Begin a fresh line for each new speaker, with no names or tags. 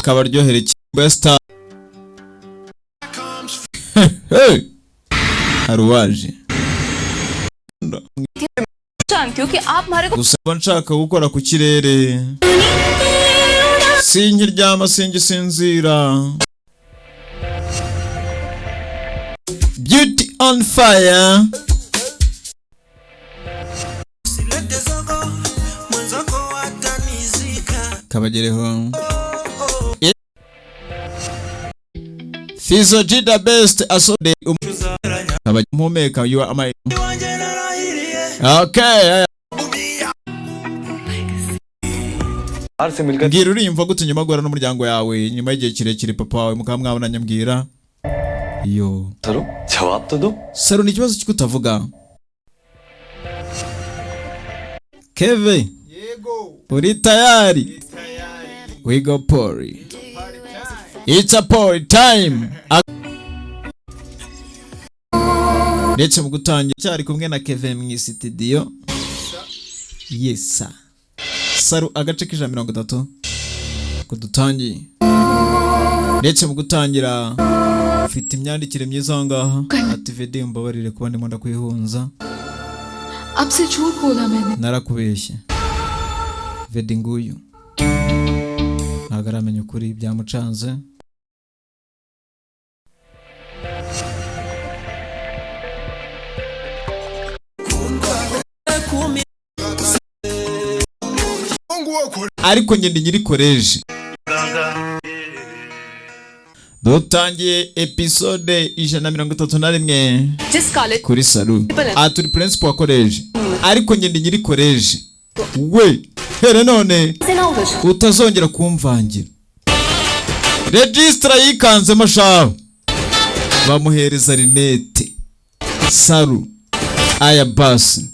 akabaryohera Besta. Hey, haruwaje
क्योंकि आप हमारे को
gusa nshaka gukora ku kirere sinkiryama singisinzira. Beauty on fire. Kabagereho Fizo G the best asode kabajumeka you are my okay. Ngira urimva gute nyuma gwara n'umuryango yawe nyuma y'igihe kirekire papa wawe mukaba mwabona nyambwira iyo Saru ni kibazo cy'utavuga Keve yego uri tayari we go party. It's a party time. Ndetse mu gutangira cyari kumwe na Kevin mu studio. Yes sir. Saru agace k'ijana 30 kudutangiye. Ndetse mu gutangira ufite imyandikire myiza ngaha ati VD mbabarire kuba ndimo ndakwihunza.
आपसे झूठ बोला मैंने.
Narakubeshye. VD nguyu. Nagaramenya ukuri byamucanze. Ariko ngende nyiri koleji dutangiye episode 131 kuri Saru aturi principal wa koleji ariko ngende nyiri koleji we here none utazongera kumvangira registra yikanze mashaho bamuhereza rinete Saru aya basi